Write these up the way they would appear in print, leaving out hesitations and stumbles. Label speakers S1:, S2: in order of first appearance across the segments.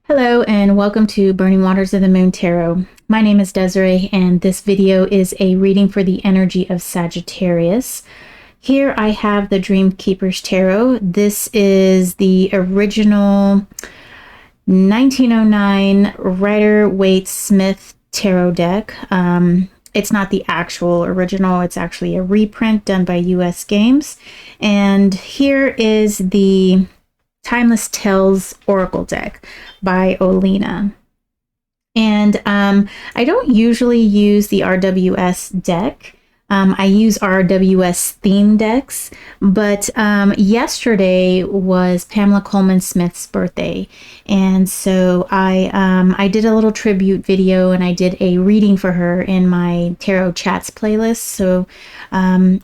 S1: Hello and welcome to Burning Waters of the Moon Tarot. My name is Desiree and this video is a reading for the energy of Sagittarius. Here I have the Dream Keeper's Tarot. This is the original 1909 Rider-Waite-Smith tarot deck. It's not the actual original, it's actually a reprint done by US Games. And here is the Timeless Tales Oracle deck by Olena. And I don't usually use the RWS deck. I use RWS theme decks, but yesterday was Pamela Coleman Smith's birthday, and so I did a little tribute video and I did a reading for her in my Tarot Chats playlist. So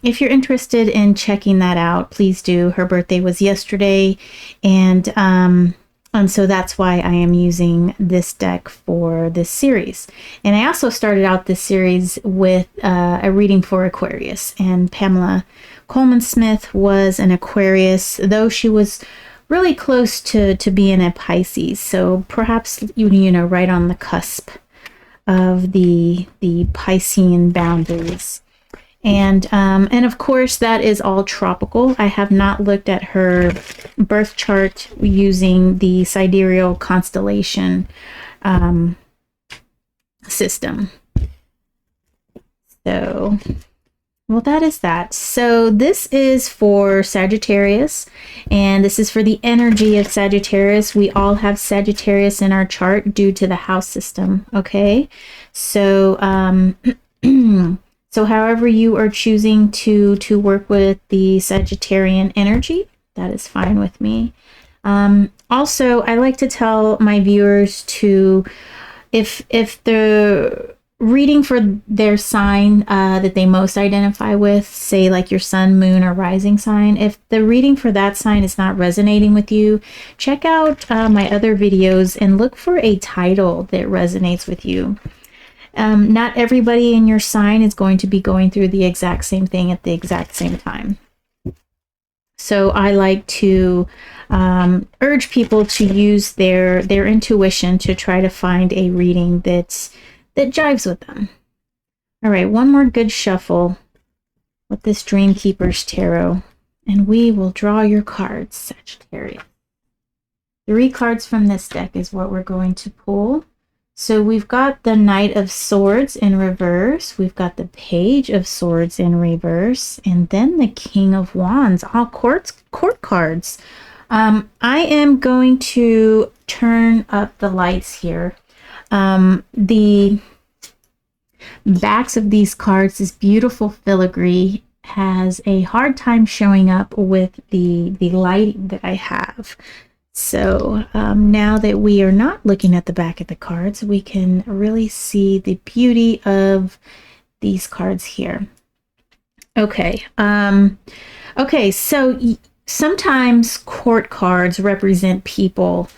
S1: if you're interested in checking that out, please do. Her birthday was yesterday, and so that's why I am using this deck for this series. And I also started out this series with a reading for Aquarius. And Pamela Coleman Smith was an Aquarius, though she was really close to being a Pisces. So perhaps, you know, right on the cusp of the Piscean boundaries. And of course, that is all tropical. I have not looked at her birth chart using the sidereal constellation system. So, well, that is that. So this is for Sagittarius, and this is for the energy of Sagittarius. We all have Sagittarius in our chart due to the house system, okay? So, so however you are choosing to work with the Sagittarian energy, that is fine with me. Also, I like to tell my viewers to, if the reading for their sign that they most identify with, say like your sun, moon, or rising sign, if the reading for that sign is not resonating with you, check out my other videos and look for a title that resonates with you. Not everybody in your sign is going to be going through the exact same thing at the exact same time. So I like to urge people to use their intuition to try to find a reading that jives with them. All right, one more good shuffle with this Dream Keeper's Tarot, and we will draw your cards, Sagittarius. 3 cards from this deck is what we're going to pull. So we've got the Knight of Swords in reverse, we've got the Page of Swords in reverse, and then the King of Wands, all court cards. I am going to turn up the lights here. The backs of these cards, this beautiful filigree, has a hard time showing up with the lighting that I have. So now that we are not looking at the back of the cards, we can really see the beauty of these cards here. Okay. Okay, so sometimes court cards represent people.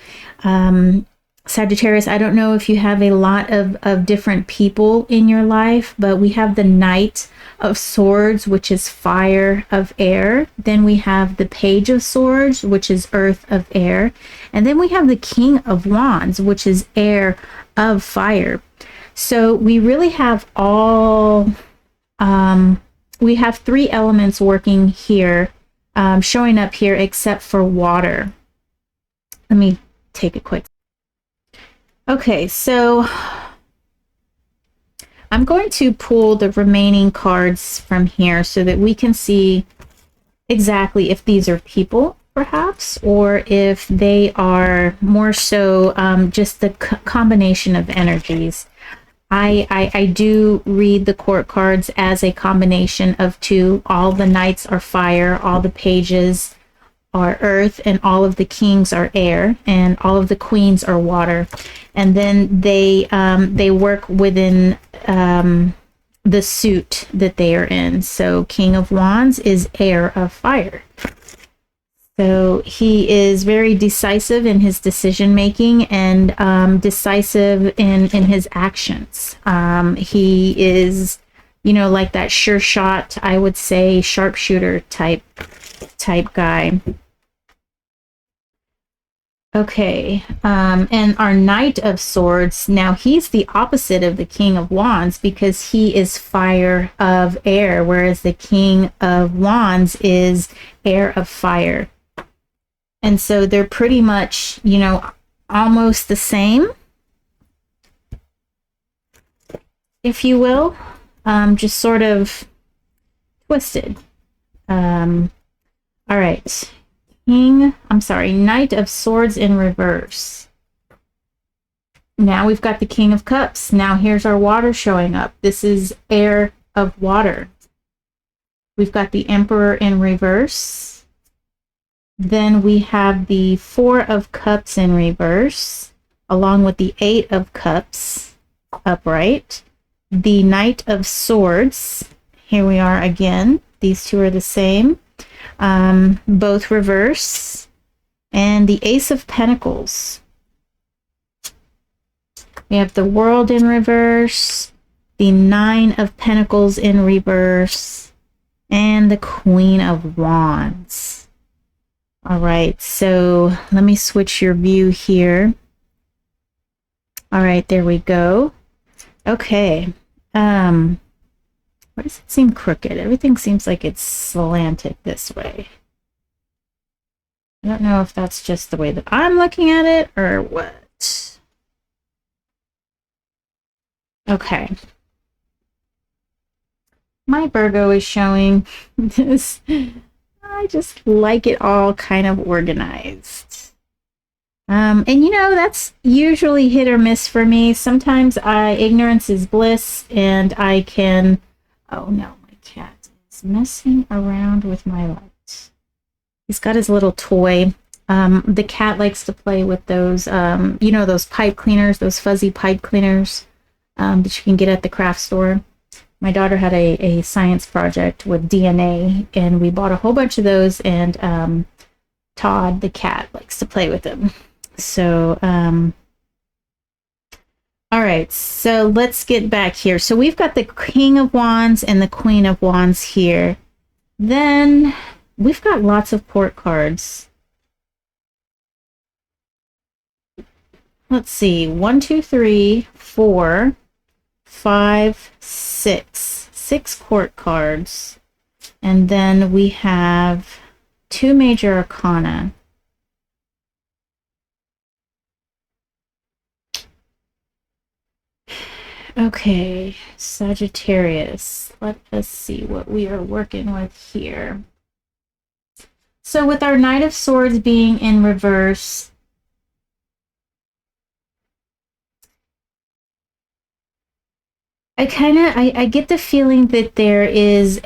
S1: Sagittarius, I don't know if you have a lot of different people in your life, but we have the Knight of Swords, which is fire of air. Then we have the Page of Swords, which is earth of air. And then we have the King of Wands, which is air of fire. So we really have all, we have 3 elements working here, showing up here, except for water. Let me take a quick. Okay, so I'm going to pull the remaining cards from here so that we can see exactly if these are people, perhaps, or if they are more so just the combination of energies. I do read the court cards as a combination of 2. All the knights are fire, all the pages are earth, and all of the kings are air, and all of the queens are water. And then they work within the suit that they are in. So King of Wands is air of fire. So he is very decisive in his decision making and decisive in his actions. He is, you know, like that sure shot, I would say, sharpshooter type guy. Okay, and our Knight of Swords, now he's the opposite of the King of Wands because he is fire of air, whereas the King of Wands is air of fire. And so they're pretty much, you know, almost the same, if you will, just sort of twisted. All right. Knight of Swords in reverse. Now we've got the King of Cups. Now here's our water showing up. This is air of water. We've got the Emperor in reverse. Then we have the Four of Cups in reverse, along with the Eight of Cups upright. The Knight of Swords. Here we are again. These two are the same. Both reverse. And the Ace of Pentacles. We have the World in reverse, the Nine of Pentacles in reverse, and the Queen of Wands. All right, so let me switch your view here. All right, there we go. Okay. Why does it seem crooked? Everything seems like it's slanted this way. I don't know if that's just the way that I'm looking at it or what. Okay. My Virgo is showing this. I just like it all kind of organized. And you know, that's usually hit or miss for me. Sometimes ignorance is bliss and I can... Oh no, my cat is messing around with my light. He's got his little toy. The cat likes to play with those, you know, those pipe cleaners, those fuzzy pipe cleaners that you can get at the craft store. My daughter had a science project with DNA, and we bought a whole bunch of those, and Todd, the cat, likes to play with them. So, all right, so let's get back here. So we've got the King of Wands and the Queen of Wands here. Then we've got lots of court cards. Let's see, 1, 2, 3, 4, 5, 6. 6 court cards. And then we have 2 major arcana. Okay, Sagittarius. Let us see what we are working with here. So with our Knight of Swords being in reverse, I get the feeling that there is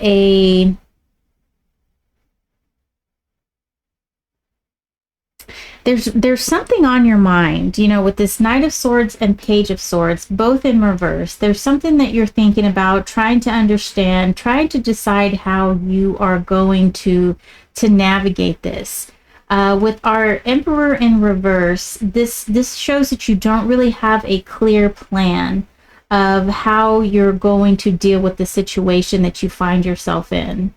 S1: there's something on your mind, you know, with this Knight of Swords and Page of Swords, both in reverse. There's something that you're thinking about, trying to understand, trying to decide how you are going to navigate this. With our Emperor in reverse, this shows that you don't really have a clear plan of how you're going to deal with the situation that you find yourself in.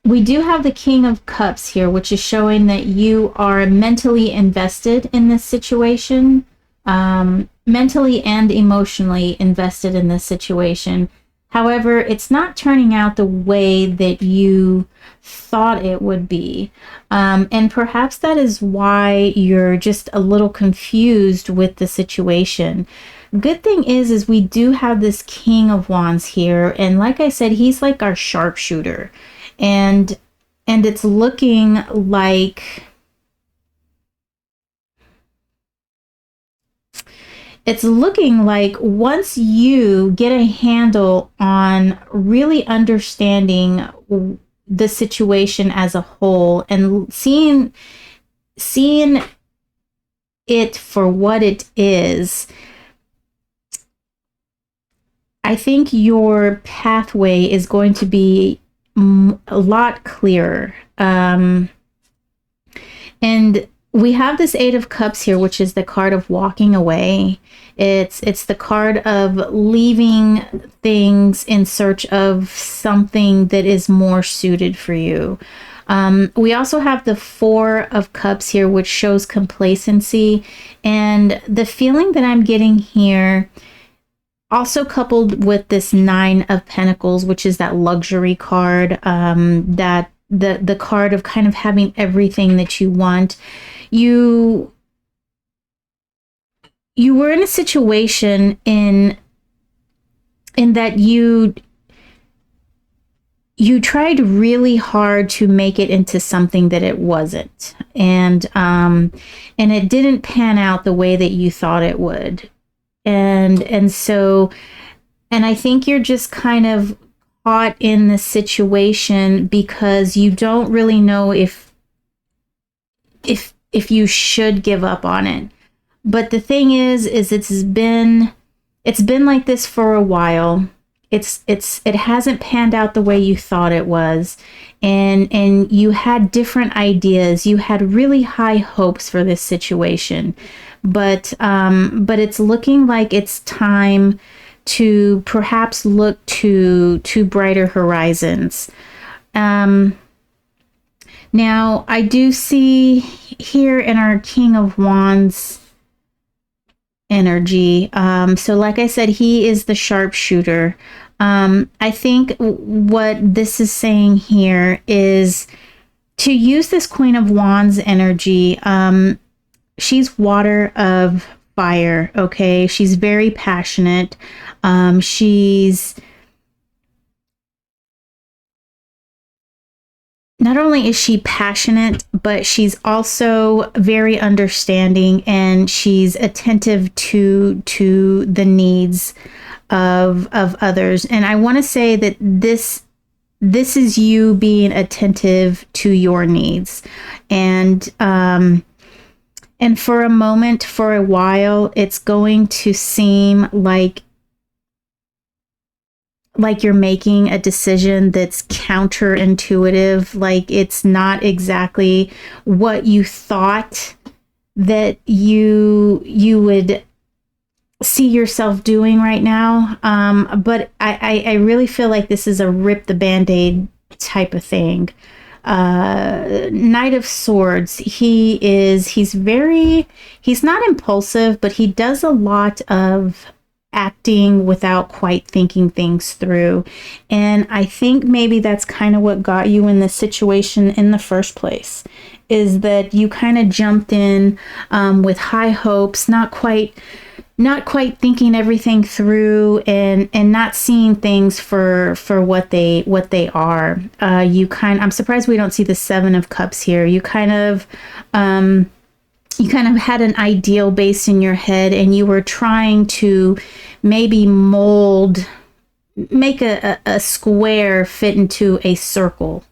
S1: We do have the King of Cups here, which is showing that you are mentally invested in this situation, mentally and emotionally invested in this situation. However, it's not turning out the way that you thought it would be. And perhaps that is why you're just a little confused with the situation. Good thing is we do have this King of Wands here. And like I said, he's like our sharpshooter. And it's looking like once you get a handle on really understanding the situation as a whole and seeing it for what it is, I think your pathway is going to be a lot clearer. And we have this Eight of Cups here, which is the card of walking away. It's the card of leaving things in search of something that is more suited for you. We also have the Four of Cups here, which shows complacency. And the feeling that I'm getting here, also coupled with this Nine of Pentacles, which is that luxury card, that the card of kind of having everything that you want. You were in a situation in that you tried really hard to make it into something that it wasn't, and it didn't pan out the way that you thought it would, and so I think you're just kind of caught in the situation because you don't really know if you should give up on it. But the thing is it's been like this for a while. It hasn't panned out the way you thought it was, and you had different ideas. You had really high hopes for this situation, but it's looking like it's time to perhaps look to brighter horizons. Now, I do see here in our King of Wands energy, so like I said, he is the sharpshooter. I think what this is saying here is to use this Queen of Wands energy. She's water of fire, okay? She's very passionate. She's not only is she passionate, but she's also very understanding, and she's attentive to the needs of others. And I want to say that this is you being attentive to your needs. And for a moment, for a while, it's going to seem like you're making a decision that's counterintuitive, like it's not exactly what you thought that you would see yourself doing right now. But I really feel like this is a rip the Band-Aid type of thing. Knight of Swords, he's not impulsive, but he does a lot of acting without quite thinking things through. And I think maybe that's kind of what got you in this situation in the first place, is that you kind of jumped in with high hopes, not quite thinking everything through, and not seeing things for what they are. I'm surprised we don't see the Seven of Cups here. You kind of had an ideal base in your head, and you were trying to maybe make a square fit into a circle,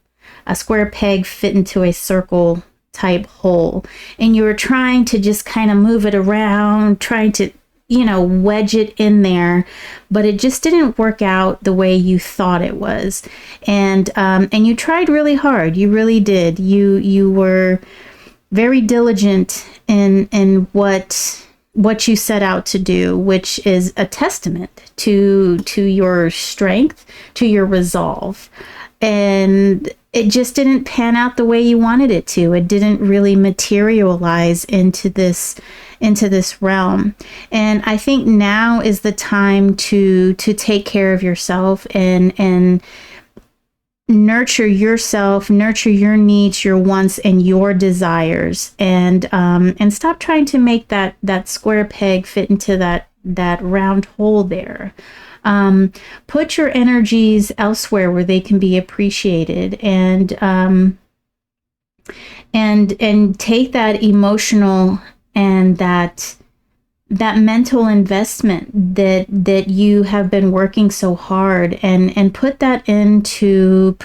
S1: a square peg fit into a circle type hole. And you were trying to just kind of move it around, trying to, wedge it in there, but it just didn't work out the way you thought it was. And you tried really hard. You really did. You were very diligent in what you set out to do, which is a testament to your strength, to your resolve. And it just didn't pan out the way you wanted it to. It didn't really materialize into this realm. And I think now is the time to take care of yourself and nurture yourself, nurture your needs, your wants, and your desires, and stop trying to make that square peg fit into that round hole there. Put your energies elsewhere where they can be appreciated, and take that emotional and that mental investment that you have been working so hard, and put that into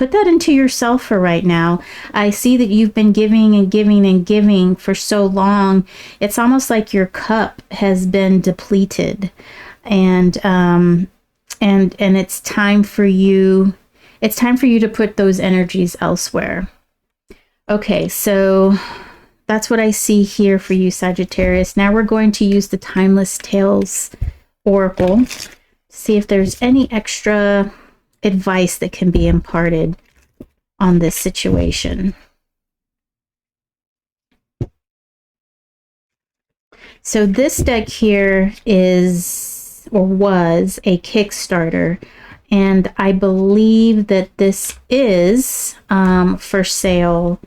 S1: yourself for right now. I see that you've been giving and giving and giving for so long. It's almost like your cup has been depleted, and it's time for you to put those energies elsewhere. Okay, so that's what I see here for you, Sagittarius. Now we're going to use the Timeless Tales Oracle. See if there's any extra advice that can be imparted on this situation. So this deck here is, or was, a Kickstarter, and I believe that this is for sale.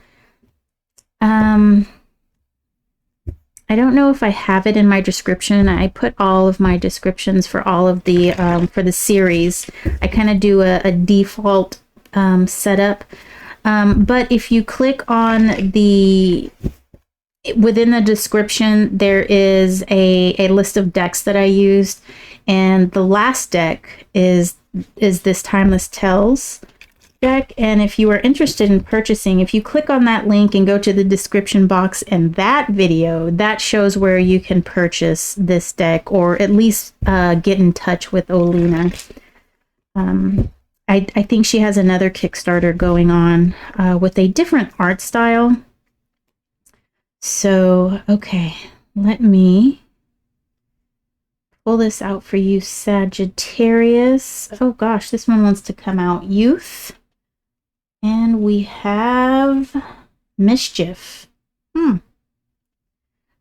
S1: I don't know if I have it in my description. I put all of my descriptions for all of the for the series. I kind of do a default setup, but if you click on the within the description, there is a list of decks that I used, and the last deck is this Timeless Tales deck. And if you are interested in purchasing, if you click on that link and go to the description box in that video, that shows where you can purchase this deck, or at least get in touch with Olena. I think she has another Kickstarter going on with a different art style. So, okay, let me pull this out for you, Sagittarius. Oh gosh, this one wants to come out. Youth. And we have Mischief.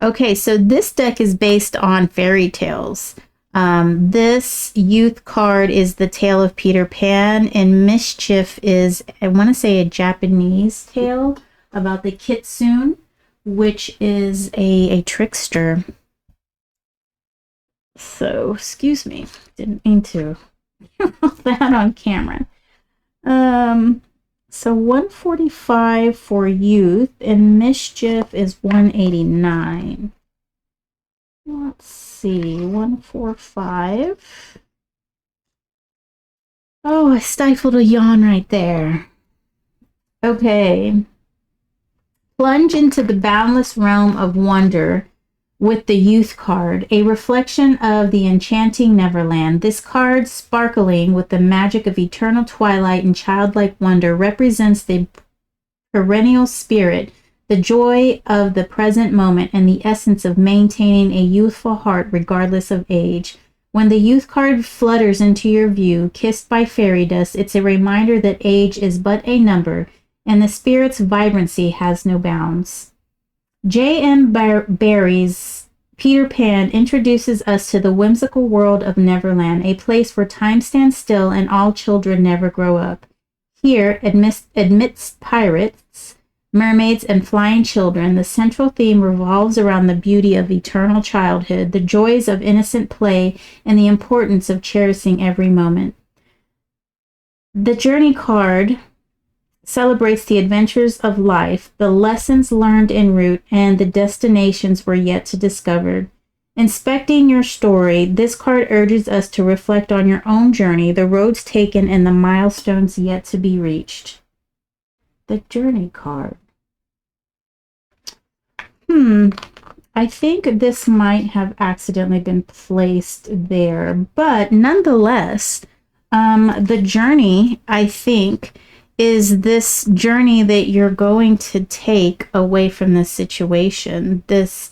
S1: Okay, so this deck is based on fairy tales. This Youth card is the tale of Peter Pan, and Mischief is, I want to say, a Japanese tale about the kitsune, which is a trickster. So, excuse me, didn't mean to put that on camera. So 145 for Youth, and Mischief is 189. Let's see, 145. Oh, I stifled a yawn right there. Okay. Plunge into the boundless realm of wonder with the Youth card, a reflection of the enchanting Neverland. This card, sparkling with the magic of eternal twilight and childlike wonder, represents the perennial spirit, the joy of the present moment, and the essence of maintaining a youthful heart regardless of age. When the Youth card flutters into your view, kissed by fairy dust, it's a reminder that age is but a number, and the spirit's vibrancy has no bounds. J.M. Barrie's Peter Pan introduces us to the whimsical world of Neverland, a place where time stands still and all children never grow up. Here, amidst pirates, mermaids, and flying children, the central theme revolves around the beauty of eternal childhood, the joys of innocent play, and the importance of cherishing every moment. The Journey card celebrates the adventures of life, the lessons learned en route, and the destinations we're yet to discover. Inspecting your story, this card urges us to reflect on your own journey, the roads taken, and the milestones yet to be reached. The Journey card. I think this might have accidentally been placed there, but nonetheless, the journey, I think, is this journey that you're going to take away from this situation. This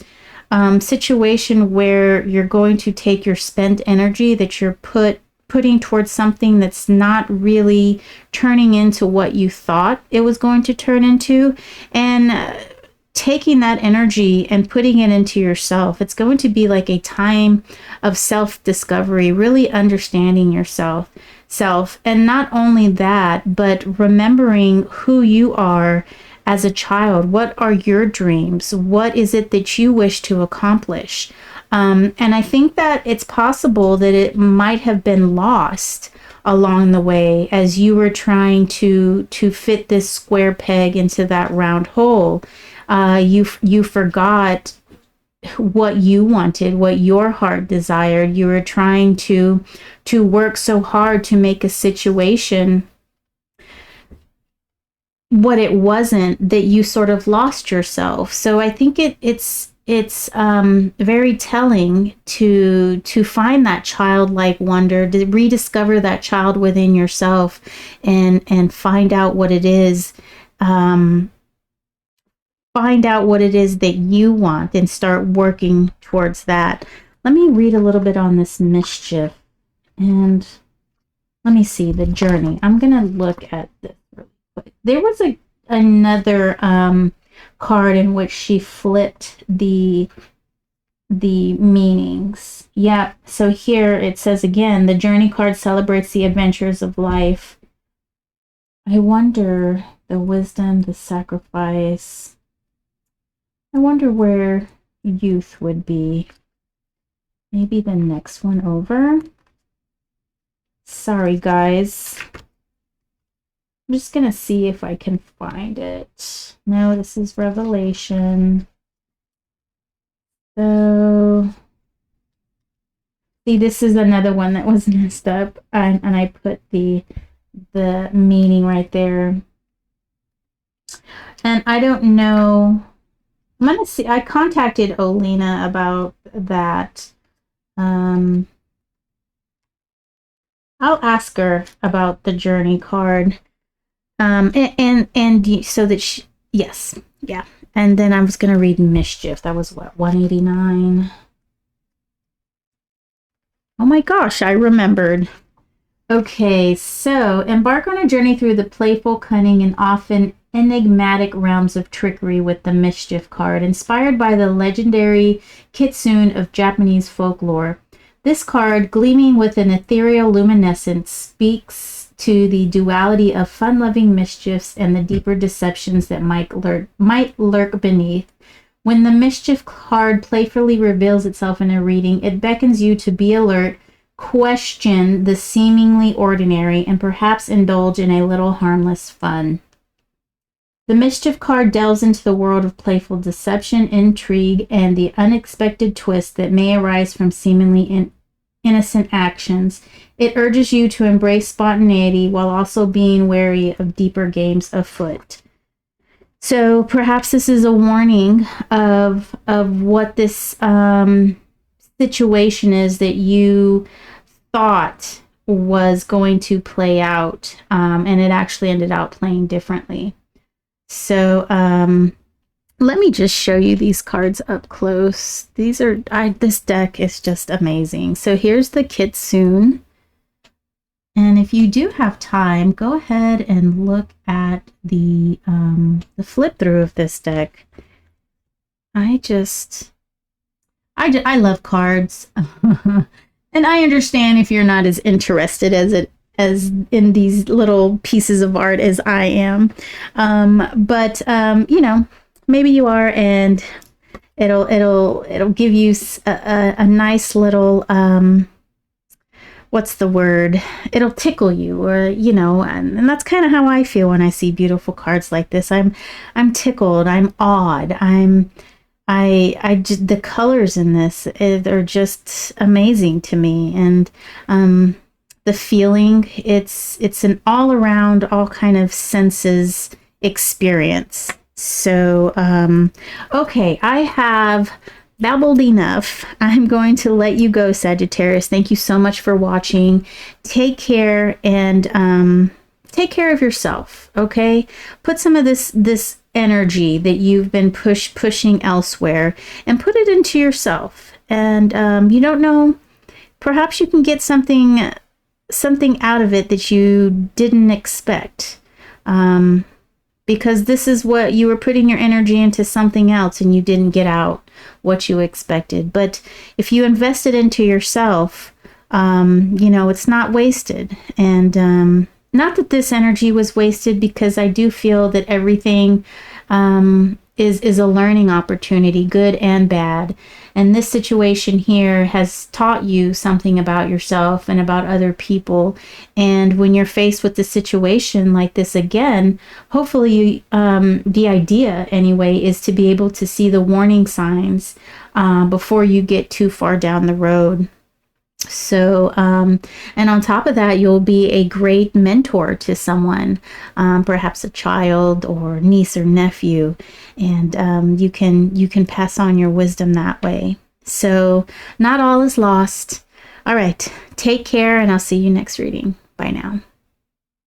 S1: situation where you're going to take your spent energy that you're putting towards something that's not really turning into what you thought it was going to turn into, and taking that energy and putting it into yourself. It's going to be like a time of self-discovery, really understanding yourself. And not only that, but remembering who you are as a child. What are your dreams? What is it that you wish to accomplish? And I think that it's possible that it might have been lost along the way as you were trying to fit this square peg into that round hole. You forgot what you wanted, what your heart desired. You were trying to work so hard to make a situation what it wasn't, that you sort of lost yourself. So I think it's very telling to find that childlike wonder, to rediscover that child within yourself, and find out what it is find out what it is that you want and start working towards that. Let me read a little bit on this mischief. And let me see the journey. I'm going to look at this really quick. There was another card in which she flipped the meanings. Yeah, so here it says again, the journey card celebrates the adventures of life. I wonder, the wisdom, the sacrifice. I wonder where youth would be. Maybe the next one over. Sorry, guys. I'm just going to see if I can find it. No, this is Revelation. So, see, this is another one that was messed up. And I put the meaning right there. And I don't know. I'm going to see. I contacted Olena about that. I'll ask her about the journey card. And so that she, yes, yeah. And then I was going to read mischief. That was what, 189? Oh my gosh, I remembered. Okay, so embark on a journey through the playful, cunning, and often enigmatic realms of trickery with the mischief card, inspired by the legendary kitsune of Japanese folklore. This card, gleaming with an ethereal luminescence, speaks to the duality of fun-loving mischiefs and the deeper deceptions that might lurk beneath. When the mischief card playfully reveals itself in a reading, it beckons you to be alert, question the seemingly ordinary, and perhaps indulge in a little harmless fun. The mischief card delves into the world of playful deception, intrigue, and the unexpected twist that may arise from seemingly innocent actions. It urges you to embrace spontaneity while also being wary of deeper games afoot. So perhaps this is a warning of what this situation is that you thought was going to play out, and it actually ended up playing differently. So let me just show you these cards up close. This deck is just amazing. So here's the kitsune. And if you do have time, go ahead and look at the flip through of this deck. I love cards. And I understand if you're not as interested as in these little pieces of art as I am. But you know, maybe you are, and it'll give you a nice little what's the word? It'll tickle you, or you know, and that's kind of how I feel when I see beautiful cards like this. I'm tickled. I'm awed. I just, the colors in this are just amazing to me, and the feeling, it's an all around, all kind of senses experience. So okay, I have babbled enough. I'm going to let you go, Sagittarius. Thank you so much for watching. Take care, and take care of yourself. Okay, put some of this energy that you've been pushing elsewhere and put it into yourself. And you don't know, perhaps you can get something out of it that you didn't expect, because this is what you were putting your energy into, something else, and you didn't get out what you expected. But if you invest it into yourself, you know, it's not wasted. And not that this energy was wasted, because I do feel that everything is a learning opportunity, good and bad. And this situation here has taught you something about yourself and about other people. And when you're faced with a situation like this again, hopefully the idea anyway is to be able to see the warning signs before you get too far down the road. So, and on top of that, you'll be a great mentor to someone, perhaps a child or niece or nephew, and you can pass on your wisdom that way. So not all is lost. All right, take care, and I'll see you next reading. Bye now.